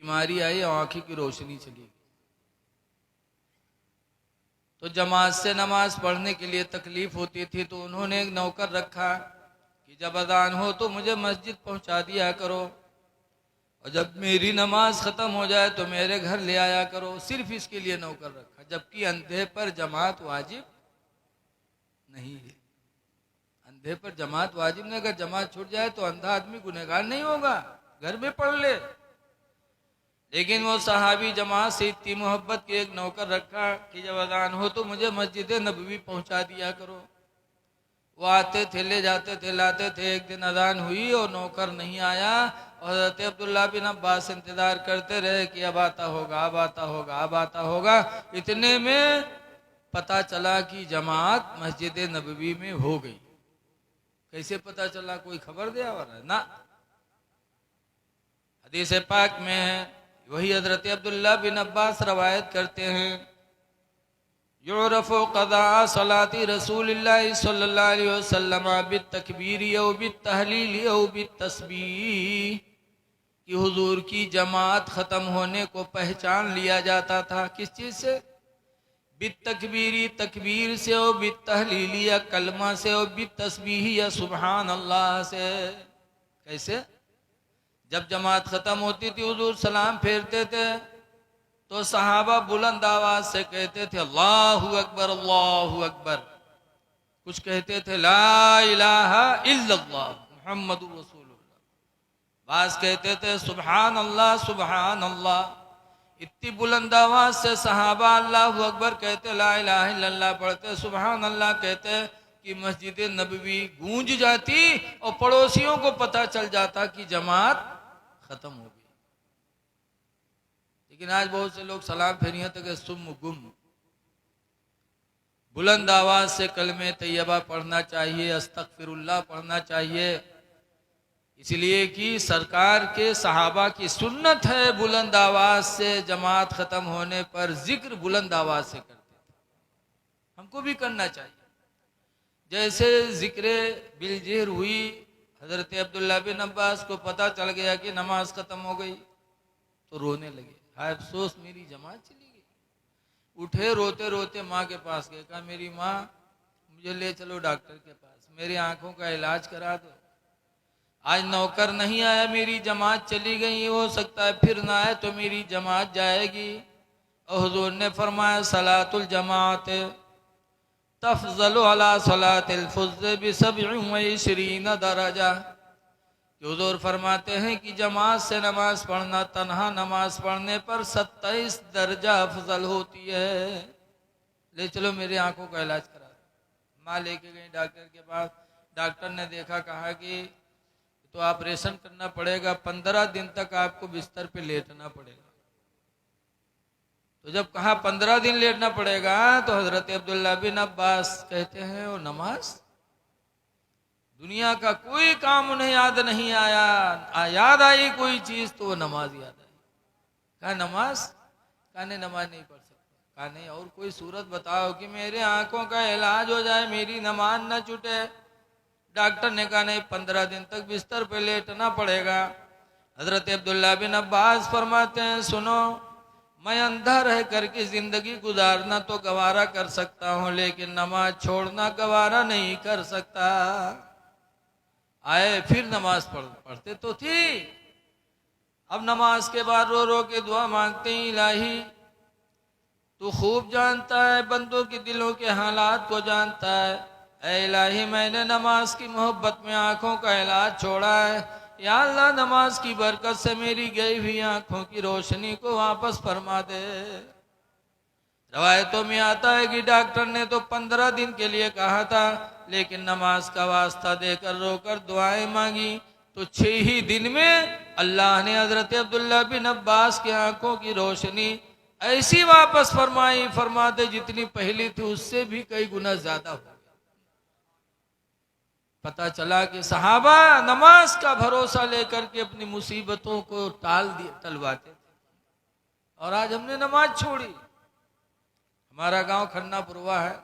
बीमारी आई, आंखी की रोशनी चली गई। तो जमात से नमाज पढ़ने के लिए तकलीफ होती थी, तो उन्होंने एक नौकर रखा कि जब अजान हो तो मुझे मस्जिद पहुंचा दिया करो, और जब मेरी नमाज खत्म हो जाए तो मेरे घर ले आया करो। सिर्फ इसके लिए नौकर रखा, जबकि अंधे पर जमात वाजिब नहीं है। अंधे पर जमात वाजिब नहीं, अगर जमात छूट जाए तो अंधा आदमी गुनहगार नहीं होगा, घर में पढ़ ले। लेकिन वो सहाबी जमात से इतनी मोहब्बत के एक नौकर रखा कि जब अजान हो तो मुझे मस्जिद नबवी पहुंचा दिया करो। वो आते थे, ले जाते थे, लाते थे। एक दिन अजान हुई और नौकर नहीं आया, और हज़रत अब्दुल्ला बिन अब्बास इंतजार करते रहे कि अब आता होगा, अब आता होगा, अब आता होगा। इतने में पता चला कि जमात मस्जिद नबवी में हो गई। कैसे पता चला? कोई खबर दिया वाला ना। हदीस पाक में है, वही हजरत अब्दुल्ला बिन अब्बास रवायत करते हैं, युरफ़ु क़ज़ा सलाती रसूलिल्लाह सल्लल्लाहु अलैहि वसल्लम बित्तकबीर औ बित्तहलील औ बित्तस्बीह, कि हुजूर की जमात खत्म होने को पहचान लिया जाता था। किस चीज से? बित्तकबीरी, तकबीर से, और बित्तहलील या कलमा से, और बित्तस्बीह या सुबहान अल्लाह से। कैसे? जब जमात खत्म होती थी, हुजूर सलाम फेरते थे तो सहाबा बुलंद आवाज से कहते थे अल्लाहु अकबर, अल्लाहु अकबर। कुछ कहते थे ला इलाहा इल्लल्लाह मुहम्मदुर रसूलुल्लाह। बाज कहते थे सुबहान अल्लाह, सुबहान अल्लाह। इतनी बुलंद आवाज से सहाबा अल्लाहु अकबर कहते, ला इलाहा इल्लल्लाह पढ़ते, सुबहान अल्लाह कहते, कि मस्जिद नबवी गूंज जाती और पड़ोसियों को पता चल जाता कि जमात खत्म हो गई। लेकिन आज बहुत से लोग सलाम फेरियां तक सुम गुम। बुलंद आवाज से कलमे तैयबा पढ़ना चाहिए, अस्तगफिरुल्लाह पढ़ना चाहिए, इसलिए कि सरकार के सहाबा की सुन्नत है बुलंद आवाज से जमात खत्म होने पर जिक्र बुलंद आवाज से करते थे। हमको भी करना चाहिए। जैसे जिक्र बिलजिर हुई, हजरत अब्दुल्ला बिन अब्बास को पता चल गया कि नमाज खत्म हो गई तो रोने लगे, हाय अफसोस मेरी जमात चली गई। उठे रोते रोते माँ के पास गए, कहा मेरी माँ मुझे ले चलो डॉक्टर के पास, मेरी आंखों का इलाज करा दो। आज नौकर नहीं आया, मेरी जमात चली गई, हो सकता है फिर ना आए तो मेरी जमात जाएगी। और हुजूर ने फरमाया सलातुल जमात तफज़लु अला सलातिल फुज़्ज़ बिसब्इन दरजा। हुजूर फरमाते हैं कि जमात से नमाज पढ़ना तन्हा नमाज पढ़ने पर 27 दर्जा अफजल होती है। ले चलो मेरी आंखों का इलाज करा दो। माँ लेके गई डॉक्टर के पास। डॉक्टर ने देखा, कहा कि तो ऑपरेशन करना पड़ेगा, 15 दिन तक आपको बिस्तर पे लेटना पड़ेगा। तो जब कहा 15 दिन लेटना पड़ेगा, तो हजरत अब्दुल्ला बिन अब्बास कहते हैं वो नमाज, दुनिया का कोई काम उन्हें याद नहीं आया, याद आई कोई चीज तो वो नमाज याद आई। कहा नमाज? कहा नहीं नमाज नहीं पढ़ सकता। कहा नहीं और कोई सूरत बताओ कि मेरे आंखों का इलाज हो जाए, मेरी नमाज न छूटे। डॉक्टर ने कहा नहीं 15 दिन तक बिस्तर पे लेटना पड़ेगा। हजरत अब्दुल्ला बिन अब्बास फरमाते हैं सुनो, मैं अंधा रह करके जिंदगी गुजारना तो गवारा कर सकता हूँ, लेकिन नमाज छोड़ना गवारा नहीं कर सकता। आए फिर नमाज पढ़ते तो थी। अब नमाज के बाद रो रो के दुआ मांगते हैं, इलाही तू खूब जानता है, बंदों के दिलों के हालात को जानता है। ऐ इलाही मैंने नमाज की मोहब्बत में आंखों का इलाज छोड़ा है, या अल्लाह नमाज की बरकत से मेरी गई हुई आंखों की रोशनी को वापस फरमा दे। रवायतों में आता है कि डॉक्टर ने तो 15 दिन के लिए कहा था, लेकिन नमाज का वास्ता देकर रोकर दुआएं मांगी तो 6 ही दिन में अल्लाह ने हजरत अब्दुल्ला बिन अब्बास की आंखों की रोशनी ऐसी वापस फरमाई, फरमाते जितनी पहली थी उससे भी कई गुना ज्यादा हो। पता चला कि सहाबा नमाज का भरोसा लेकर के अपनी मुसीबतों को टलवाते थे। और आज हमने नमाज छोड़ी। हमारा गांव खन्नापुरवा है,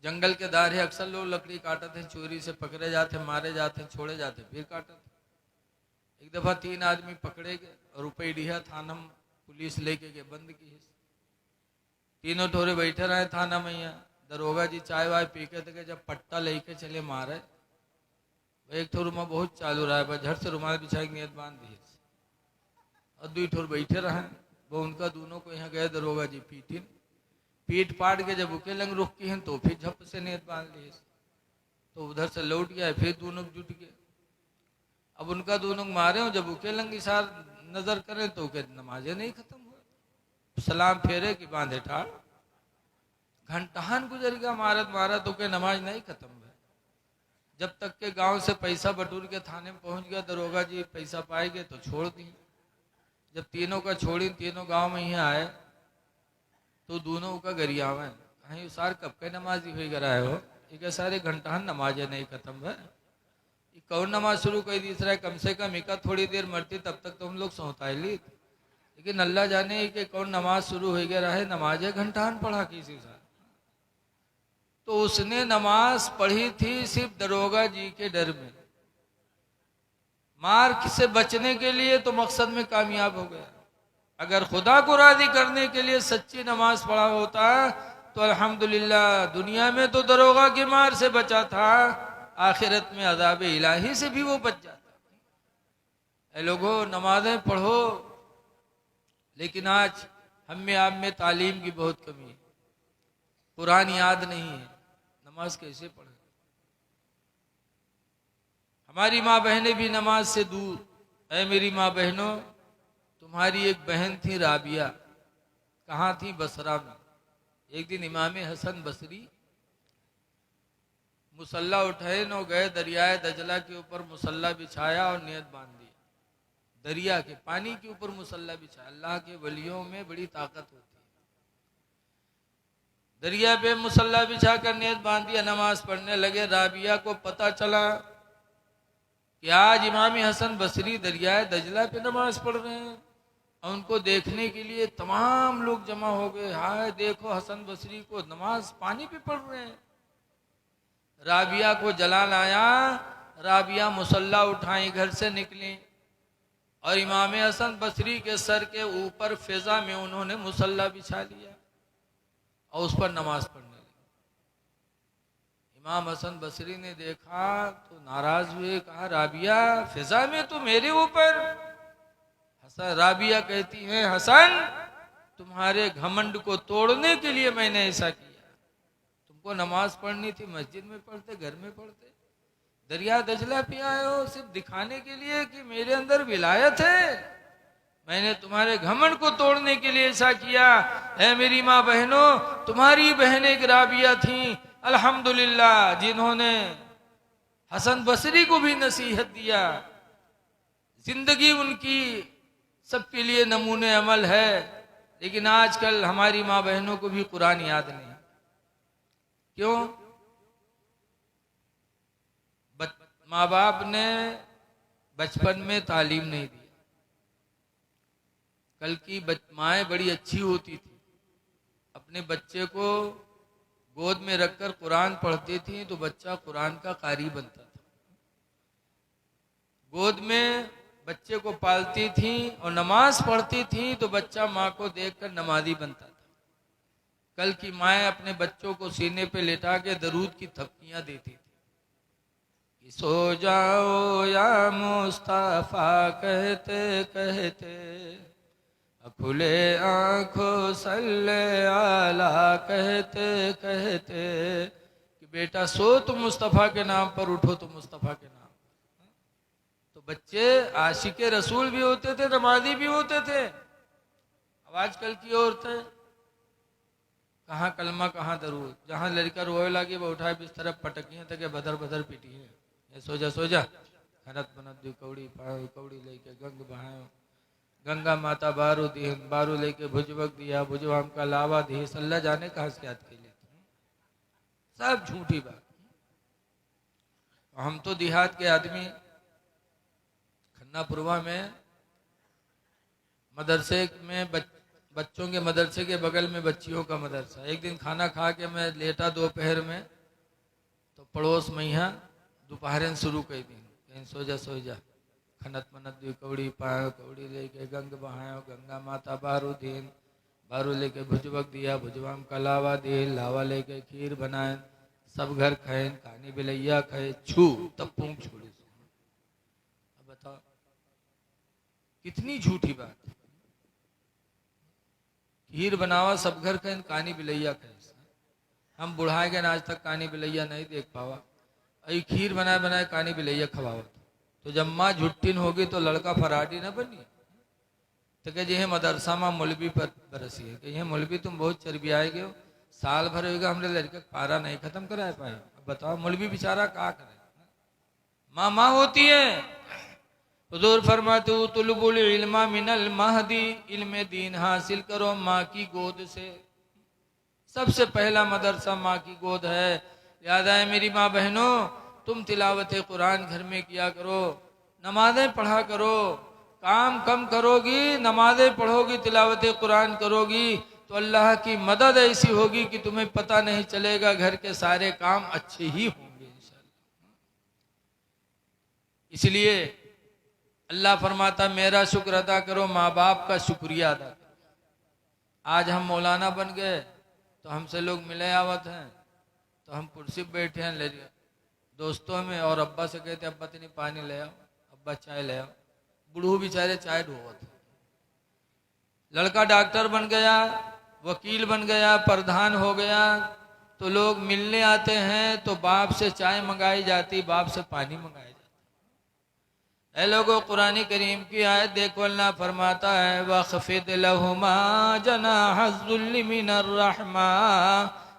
जंगल के दार है, अक्सर लोग लकड़ी काटते हैं, चोरी से पकड़े जाते, मारे जाते, छोड़े जाते, फिर काटते। एक दफा 3 आदमी पकड़े गए, रुपये थाना में पुलिस लेके के बंद की। तीनों ठोरे बैठे रहे थाना में। यहाँ दरोगा जी चाय वाय पी के थे, जब पट्टा लेके चले मारे, एक ठोर में बहुत चालू रहा है, बस झट से रुमाल बिछा के नियत बांध दिए और दो ठोर बैठे रहे। वो उनका दोनों को यहाँ गए दरोगा जी पीटिन, पीट पाट के जब उके लंग रुक की हैं तो फिर झप से नियत बांध लिए। तो उधर से लौट गया, फिर दोनों जुट गए। अब उनका दोनों मारे हो, जब उके लंग इशार नजर करें तो के नमाजें नहीं खत्म हुआ। सलाम फेरे कि बांधे ठाड़, घंटान गुजर गया मारत मारत तो के नमाज नहीं खत्म हुआ। जब तक के गांव से पैसा बटूर के थाने में पहुंच गया दरोगा जी, पैसा पाएंगे तो छोड़ दी। जब तीनों का छोड़ी, तीनों गांव में ही आए तो दोनों का गरियावा है, कहीं सार कब के नमाजी हुई कराए हो, ये सारे घंटान नमाजें नहीं खत्म है। कौन नमाज शुरू कर दी रहा है, कम से कम एक थोड़ी देर मरती तब तक तो हम लोग सोता ही ली, लेकिन अल्लाह जाने कि कौन नमाज शुरू हो गया रहा है, नमाज घंटान पढ़ा किसी से। तो उसने नमाज पढ़ी थी सिर्फ दरोगा जी के डर में, मार से बचने के लिए तो मकसद में कामयाब हो गया। अगर खुदा को राजी करने के लिए सच्ची नमाज पढ़ा होता तो अल्हम्दुलिल्लाह दुनिया में तो दरोगा की मार से बचा था, आखिरत में अज़ाब इलाही से भी वो बच जाता। ऐ लोगों, नमाजें पढ़ो, लेकिन आज हम में आप में तालीम की बहुत कमी है। कुरान याद नहीं है, नमाज कैसे पढ़े। हमारी माँ बहनें भी नमाज से दूर। ऐ मेरी माँ बहनों, तुम्हारी एक बहन थी राबिया, कहाँ थी? बसरा में। एक दिन इमाम हसन बसरी मुसल्ला उठाए न गए दरियाए दजला के ऊपर, मुसल्ला बिछाया और नियत बांध दी। दरिया के पानी के ऊपर मुसल्ला बिछाया। अल्लाह के वलियों में बड़ी ताकत होती है। दरिया पे मुसल्ला बिछा कर नियत बांध दिया, नमाज पढ़ने लगे। राबिया को पता चला कि आज इमाम हसन बसरी दरियाए दजला पे नमाज पढ़ रहे हैं, और उनको देखने के लिए तमाम लोग जमा हो गए। हाय देखो हसन बसरी को, नमाज पानी पे पढ़ रहे हैं। राबिया को जलाल आया, राबिया मुसल्ला उठाई घर से निकली और इमाम हसन बसरी के सर के ऊपर फिजा में उन्होंने मुसल्ला बिछा लिया और उस पर नमाज पढ़ने लगे। इमाम हसन बसरी ने देखा तो नाराज हुए, कहा राबिया फिजा में तो मेरे ऊपर। हसन राबिया कहती है, हसन तुम्हारे घमंड को तोड़ने के लिए मैंने ऐसा किया। तुमको नमाज पढ़नी थी मस्जिद में पढ़ते, घर में पढ़ते। दरिया दजला पे आए हो सिर्फ दिखाने के लिए कि मेरे अंदर विलायत है। मैंने तुम्हारे घमंड को तोड़ने के लिए ऐसा किया। है मेरी माँ बहनों, तुम्हारी बहन एक राबिया थी अल्हम्दुलिल्लाह, जिन्होंने हसन बसरी को भी नसीहत दिया। जिंदगी उनकी सबके लिए नमूने अमल है। लेकिन आजकल हमारी माँ बहनों को भी कुरान याद नहीं। क्यों? माँ बाप ने बचपन में तालीम नहीं दी। कल की माएँ बड़ी अच्छी होती थी, अपने बच्चे को गोद में रखकर कुरान पढ़ती थी तो बच्चा कुरान का कारी बनता था। गोद में बच्चे को पालती थी और नमाज पढ़ती थी तो बच्चा माँ को देखकर नमाजी बनता था। कल की माएँ अपने बच्चों को सीने पे लेटा के दरूद की थपकियां देती थी। सो जाओ या मुस्तफा कहते कहते, खुले आंखों सल्ले आला कहते कहते, कि बेटा सो तो मुस्तफा के नाम पर, उठो तो मुस्तफा के नाम पर। तो बच्चे आशिके रसूल भी होते थे, नमाजी भी होते थे। अब आजकल की औरतें कहाँ कलमा कहाँ दरूद, जहाँ लड़का रोए लगी वो उठाए बिस्तर पटकियां तक बदर बदर पीटी है। सो जा सो जा, खनत बनत दी कौड़ी पायो, कौड़ी लेके गंग बहायो, गंगा माता बारू दी, बारू लेके भुजवक दिया, भुजवाम का लावा दी। अल्लाह जाने कहाँ से याद के लेते, सब झूठी बात। हम तो देहात के आदमी, खन्नापुरवा में मदरसे में बच्चों के मदरसे के बगल में बच्चियों का मदरसा। एक दिन खाना खा के मैं लेटा दोपहर में, तो पड़ोस में यहाँ दोपहर शुरू कर दी, कहीं सो जा खनत मनत दी कौड़ी पायो, कौड़ी लेके गंग बहायो, गंगा माता बारू दीन, बारू लेके भुजबक दिया, भुजवाम का लावा दे, लावा लेके खीर बनाए, सब घर खाए, कानी बिलैया खाए, छू तब पूंछ छोड़ी। अब बताओ कितनी झूठी बात है। खीर बनावा, सब घर खाए, कानी बिलैया खाए। हम बुढ़ाए गए आज तक कानी बिलैया नहीं देख पावा, अई खीर बनाए बनाए कानी बिलैया खवावत। तो जब माँ झुट्टिन होगी तो लड़का फराडी ना बनी। तो कह जी मदरसा में मौलवी पर बरसी है, कहीं मौलवी तुम बहुत चर्बी आए गए हो, साल भर होगा हमने लड़के पारा नहीं खत्म करा पाए। अब बताओ मौलवी बेचारा क्या करे। माँ माँ होती है। हुजूर फरमाते तुलबुल इल्मा मिनल महदी, इल्म दीन हासिल करो माँ की गोद से। सबसे पहला मदरसा माँ की गोद है। याद आए मेरी माँ बहनों, तुम तिलावत कुरान घर में किया करो, नमाजें पढ़ा करो, काम कम करोगी, नमाजें पढ़ोगी, तिलावत कुरान करोगी तो अल्लाह की मदद ऐसी होगी कि तुम्हें पता नहीं चलेगा, घर के सारे काम अच्छे ही होंगे इंशाअल्लाह। इसलिए अल्लाह फरमाता मेरा शुक्र अदा करो, माँ बाप का शुक्रिया अदा करो। आज हम मौलाना बन गए तो हमसे लोग मिले आवत हैं, तो हम कुर्सी पे बैठे हैं ले दोस्तों में, और अब्बा से कहते अब्बा तनी पानी ले आओ, अब्बा चाय ले आओ। बूढ़ू बेचारे चाय ढोवत। लड़का डॉक्टर बन गया, वकील बन गया, प्रधान हो गया, तो लोग मिलने आते हैं तो बाप से चाय मंगाई जाती, बाप से पानी मंगाया जाता। ऐ लोगों कुरानी करीम की आयत देखो, अल्लाह फरमाता है वख़फ़िद लहुमा जनाहज़्ज़ुल्लि मिनर रहमा,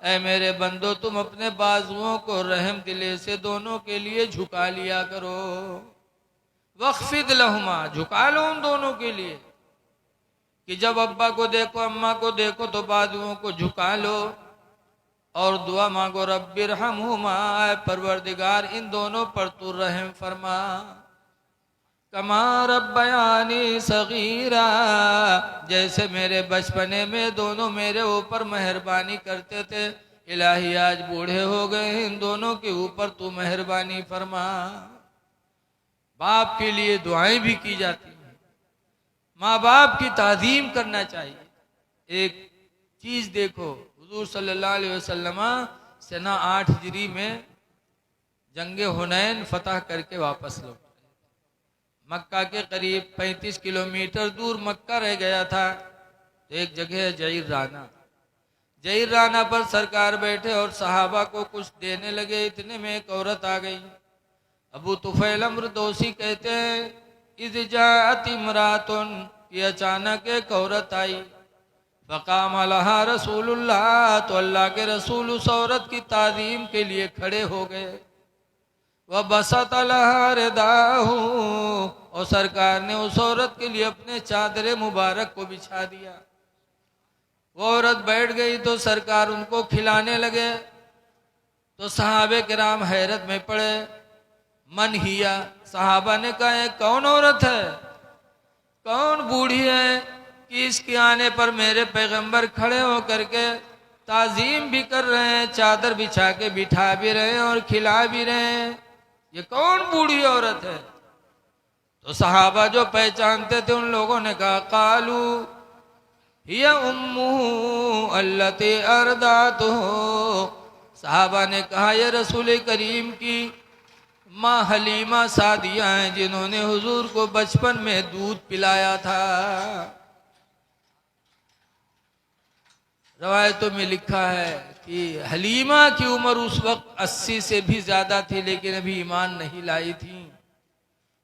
ऐ मेरे बंदो तुम अपने बाजुओं को रहम दिले से दोनों के लिए झुका लिया करो। वक़फ़िद लहुमा, झुका लो उन दोनों के लिए, कि जब अब्बा को देखो अम्मा को देखो तो बाजुओं को झुका लो और दुआ मांगो रब्बिरहमहुमा, परवरदिगार इन दोनों पर तू रहम फरमा, कमा रब्बयानी सगीरा, जैसे मेरे बचपने में दोनों मेरे ऊपर मेहरबानी करते थे, इलाही आज बूढ़े हो गए इन दोनों के ऊपर तू मेहरबानी फरमा। बाप के लिए दुआएं भी की जाती हैं, माँ बाप की ताज़ीम करना चाहिए। एक चीज देखो, हुजूर सल्लल्लाहु अलैहि वसल्लम सना 8 हिजरी में जंगे हुनैन फतह करके वापस लौटे। मक्का के करीब 35 किलोमीटर दूर मक्का रह गया था। तो एक जगह है जईर राना, जईर राना पर सरकार बैठे और सहाबा को कुछ देने लगे, इतने में एक औरत आ गई। अबू तुफैल अम्र दोसी कहते हैं इज़ जाअत इमरातुन, ये अचानक एक औरत आई, फ़क़ाम लहा रसूलुल्लाह, तो अल्लाह के रसूल उस औरत की ताज़ीम के लिए खड़े हो गए। वह बसत लहा रिदाहू, और सरकार ने उस औरत के लिए अपने चादर मुबारक को बिछा दिया। वो औरत बैठ गई तो सरकार उनको खिलाने लगे। तो सहाबे किराम हैरत में पड़े। मन हिया, सहाबा ने कहा है कौन औरत है, कौन बूढ़ी है कि इसके आने पर मेरे पैगंबर खड़े होकर के ताजीम भी कर रहे हैं, चादर बिछा के बिठा भी रहे हैं और खिला भी रहे हैं, ये कौन बूढ़ी औरत है। तो सहाबा जो पहचानते थे उन लोगों ने कहा कालू हिया उम्मुहु अल्लती अर्दातुहु, सहाबा ने कहा ये रसूल करीम की माँ हलीमा सादिया हैं जिन्होंने हुजूर को बचपन में दूध पिलाया था। रवायतों में लिखा है कि हलीमा की उम्र उस वक्त 80 से भी ज्यादा थी, लेकिन अभी ईमान नहीं लाई थी।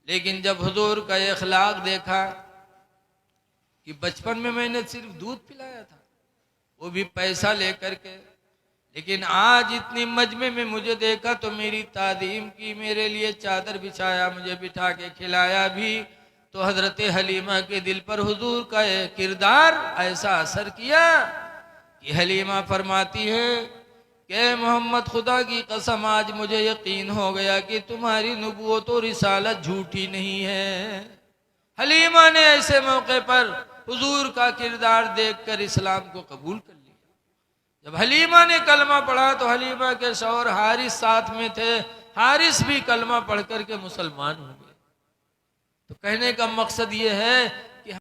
लेकिन जब हुजूर का इखलाक देखा कि बचपन में मैंने सिर्फ दूध पिलाया था, वो भी पैसा लेकर के, लेकिन आज इतनी मजमे में मुझे देखा तो मेरी तादीम की, मेरे लिए चादर बिछाया, मुझे बिठा के खिलाया भी, तो हजरत हलीमा के दिल पर हुजूर का किरदार ऐसा असर किया कि हलीमा फरमाती है कि मोहम्मद खुदा की कसम आज मुझे यकीन हो गया कि तुम्हारी नबूवत और रिसालत झूठी नहीं है। हलीमा ने ऐसे मौके पर हुजूर का किरदार देखकर इस्लाम को कबूल कर लिया। जब हलीमा ने कलमा पढ़ा तो हलीमा के शौहर हारिस साथ में थे, हारिस भी कलमा पढ़ करके मुसलमान हो गए। तो कहने का मकसद ये है